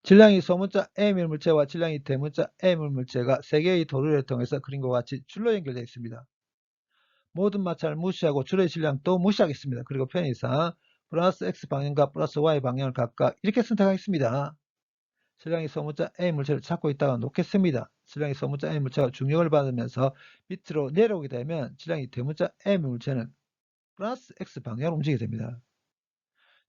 질량이 소문자 M일 물체와 질량이 대문자 M일 물체가 세 개의 도르래를 통해서 그림과 같이 줄로 연결되어 있습니다. 모든 마찰을 무시하고 줄의 질량도 무시하겠습니다. 그리고 편의상 플러스 X 방향과 플러스 Y 방향을 각각 이렇게 선택하겠습니다. 질량이 소문자 A 물체를 찾고 있다가 놓겠습니다. 질량이 소문자 A 물체가 중력을 받으면서 밑으로 내려오게 되면 질량이 대문자 M 물체는 플러스 X 방향으로 움직이게 됩니다.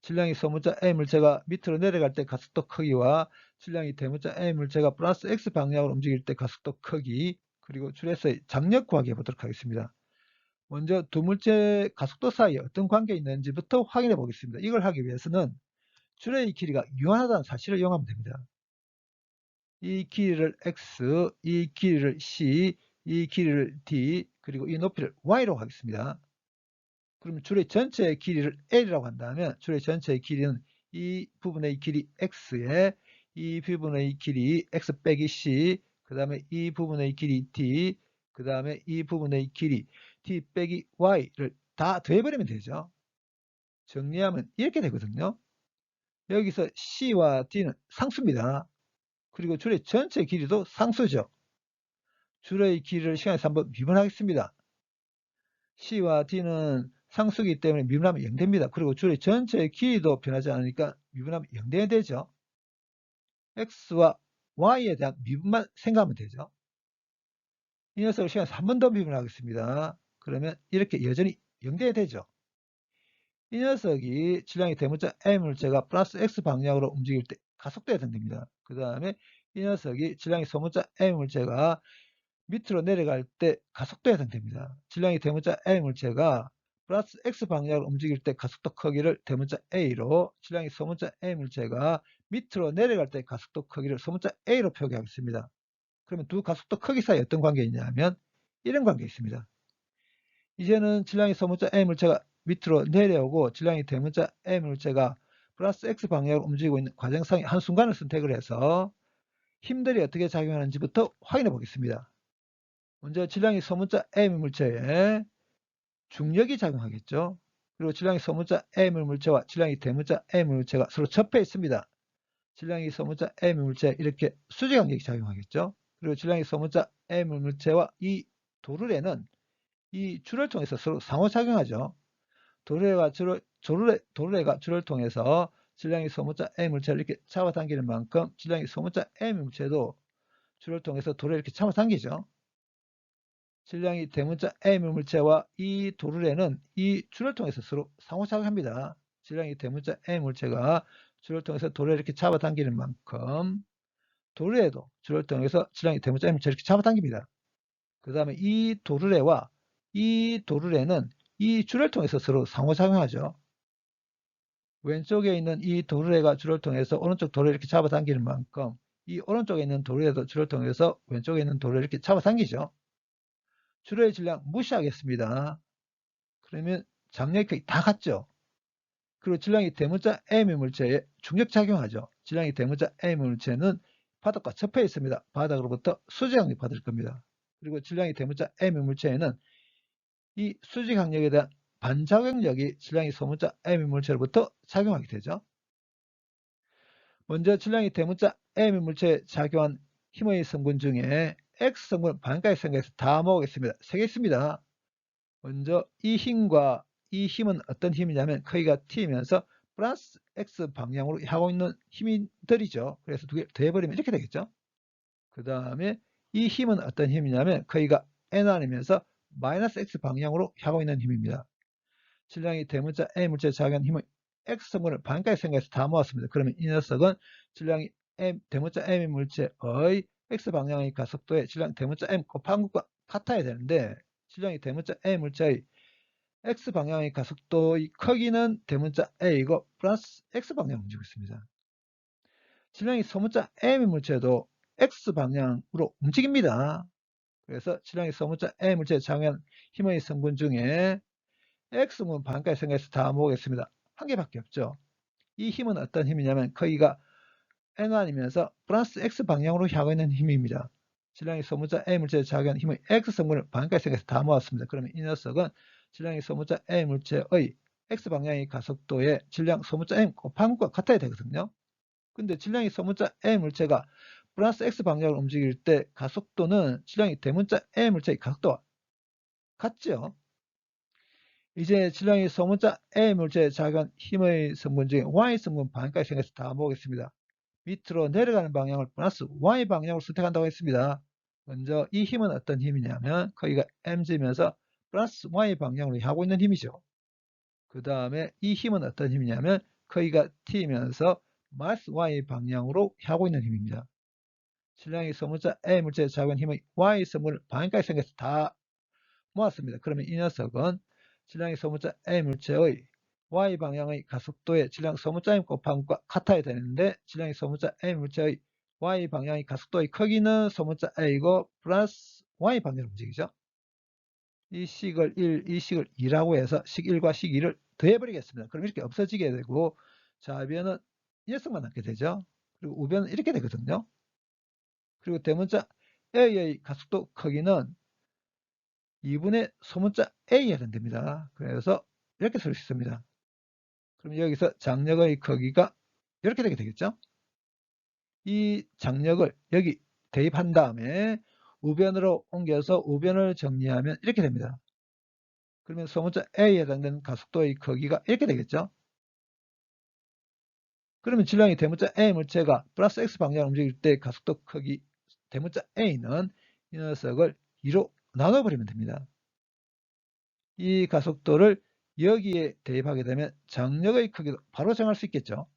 질량이 소문자 A 물체가 밑으로 내려갈 때 가속도 크기와 질량이 대문자 A 물체가 플러스 X 방향으로 움직일 때 가속도 크기, 그리고 줄에서의 장력 구하기 해보도록 하겠습니다. 먼저 두 물체 가속도 사이에 어떤 관계가 있는지부터 확인해 보겠습니다. 이걸 하기 위해서는 줄의 길이가 유한하다는 사실을 이용하면 됩니다. 이 길이를 x, 이 길이를 c, 이 길이를 d, 그리고 이 높이를 y로 하겠습니다. 그럼 줄의 전체의 길이를 l이라고 한다면 줄의 전체의 길이는 이 부분의 길이 x에 이 부분의 길이 x 빼기 c, 그 다음에 이 부분의 길이 d, 그 다음에 이 부분의 길이 d 빼기 y를 다 더해버리면 되죠. 정리하면 이렇게 되거든요. 여기서 c와 d는 상수입니다. 그리고 줄의 전체 길이도 상수죠. 줄의 길이를 시간에서 한번 미분하겠습니다. C와 D는 상수이기 때문에 미분하면 0됩니다. 그리고 줄의 전체의 길이도 변하지 않으니까 미분하면 0돼야 되죠. X와 Y에 대한 미분만 생각하면 되죠. 이 녀석을 시간에서 한 번 더 미분하겠습니다. 그러면 이렇게 여전히 0돼야 되죠. 이 녀석이 질량이 대문자 M 물체가 플러스 X 방향으로 움직일 때 가속도에 해당됩니다. 그 다음에 이 녀석이 질량이 소문자 M 물체가 밑으로 내려갈 때 가속도에 해당됩니다. 질량이 대문자 A 물체가 플러스 X 방향으로 움직일 때 가속도 크기를 대문자 A로, 질량이 소문자 A 물체가 밑으로 내려갈 때 가속도 크기를 소문자 A로 표기하겠습니다. 그러면 두 가속도 크기 사이에 어떤 관계가 있냐면 이런 관계가 있습니다. 이제는 질량이 소문자 A 물체가 밑으로 내려오고 질량이 대문자 A 물체가 플러스 X 방향으로 움직이고 있는 과정상의 한순간을 선택을 해서 힘들이 어떻게 작용하는지부터 확인해 보겠습니다. 먼저 질량이 소문자 M 물체에 중력이 작용하겠죠. 그리고 질량이 소문자 M 물체와 질량이 대문자 M 물체가 서로 접해 있습니다. 질량이 소문자 M 물체에 이렇게 수직관력이 작용하겠죠. 그리고 질량이 소문자 M 물체와 이 도르래는 이 줄을 통해서 서로 상호작용하죠. 도르래가 줄을 통해서 질량이 소문자 M 물체를 이렇게 잡아당기는 만큼 질량이 소문자 M 물체도 줄을 통해서 도르래를 이렇게 잡아당기죠. 질량이 대문자 M 물체와 이 도르래는 이 줄을 통해서 서로 상호작용합니다. 질량이 대문자 M 물체가 줄을 통해서 도르래를 이렇게 잡아당기는 만큼 도르래도 줄을 통해서 질량이 대문자 M 물체를 이렇게 잡아당깁니다. 그 다음에 이 도르래와 이 도르래는 이 줄을 통해서 서로 상호작용하죠. 왼쪽에 있는 이 도르래가 줄을 통해서 오른쪽 도르래를 이렇게 잡아당기는 만큼 이 오른쪽에 있는 도르래도 줄을 통해서 왼쪽에 있는 도르래를 이렇게 잡아당기죠. 줄의 질량 무시하겠습니다. 그러면 장력이 다 같죠. 그리고 질량이 대문자 M 물체에 중력작용하죠. 질량이 대문자 M 물체는 바닥과 접해 있습니다. 바닥으로부터 수직항력 받을 겁니다. 그리고 질량이 대문자 M 물체에는 이 수직항력에 대한 반작용력이 질량이 소문자 M 물체로부터 작용하게 되죠. 먼저 질량이 대문자 M 물체에 작용한 힘의 성분 중에 X 성분을 반까지 생각해서 다 모으겠습니다. 3개 있습니다. 먼저 이 힘과 이 힘은 어떤 힘이냐면 크기가 t이면서 플러스 x 방향으로 하고 있는 힘들이죠. 그래서 두 개 더해버리면 이렇게 되겠죠. 그 다음에 이 힘은 어떤 힘이냐면 크기가 nr이면서 마이너스 x 방향으로 하고 있는 힘입니다. 질량이 대문자 A 물체에 작용한 힘의 x 성분을 반까지 생각해서 다 모았습니다. 그러면 이 녀석은 질량이 대문자 M 물체의 x 방향의 가속도에 질량 대문자 M 곱한 것과 같아야 되는데 질량이 대문자 A 물체의 X방향의 가속도의 크기는 대문자 A이고 플러스 X방향을 움직이고 있습니다. 질량이 소문자 M 물체도 X방향으로 움직입니다. 그래서 질량이 소문자 M 물체에 작용한 힘의 성분 중에 X는 반까지 생각해서 다 모으겠습니다. 한 개밖에 없죠. 이 힘은 어떤 힘이냐면 크기가 N1이면서 플러스 X방향으로 향하고 있는 힘입니다. 질량이 소문자 M 물체에 작용한 힘의 X성분을 반까지 생각해서 다 모았습니다. 그러면 이 녀석은 질량이 소문자 M 물체의 X방향의 가속도에 질량 소문자 M 곱한 것과 같아야 되거든요. 근데 질량이 소문자 A 물체가 플러스 X 방향으로 움직일 때 가속도는 질량이 대문자 A 물체의 가속도와 같죠. 이제 질량이 소문자 A 물체에 작용한 힘의 성분 중에 Y 성분 반까지 생겨서 다 모으겠습니다. 밑으로 내려가는 방향을 플러스 Y 방향으로 선택한다고 했습니다. 먼저 이 힘은 어떤 힘이냐면 거기가 mg면서 플러스 Y 방향으로 하고 있는 힘이죠. 그 다음에 이 힘은 어떤 힘이냐면 거기가 t면서 마이너스 Y 방향으로 하고 있는 힘입니다. 질량이 소문자 A 물체에 작용한 힘의 Y 성분을 반까지 생겨서 다 모았습니다. 그러면 이 녀석은 질량이 소문자 A 물체의 Y 방향의 가속도의 질량 소문자 M 곱한 것과 같아야 되는데 질량이 소문자 A 물체의 Y 방향의 가속도의 크기는 소문자 A이고 플러스 Y 방향으로 움직이죠. 이 식을 1, 이 식을 2라고 해서 식 1과 식 2를 더해버리겠습니다. 그럼 이렇게 없어지게 되고 좌변은 이 녀석만 남게 되죠. 그리고 우변은 이렇게 되거든요. 그리고 대문자 A의 가속도 크기는 2분의 소문자 A에 해당됩니다. 그래서 이렇게 쓸 수 있습니다. 그럼 여기서 장력의 크기가 이렇게 되게 되겠죠. 이 장력을 여기 대입한 다음에 우변으로 옮겨서 우변을 정리하면 이렇게 됩니다. 그러면 소문자 A에 해당되는 가속도의 크기가 이렇게 되겠죠. 그러면 질량이 대문자 A 물체가 플러스 X 방향으로 움직일 때 가속도 크기 대문자 A는 이 녀석을 2로 나눠버리면 됩니다. 이 가속도를 여기에 대입하게 되면 장력의 크기도 바로 정할 수 있겠죠.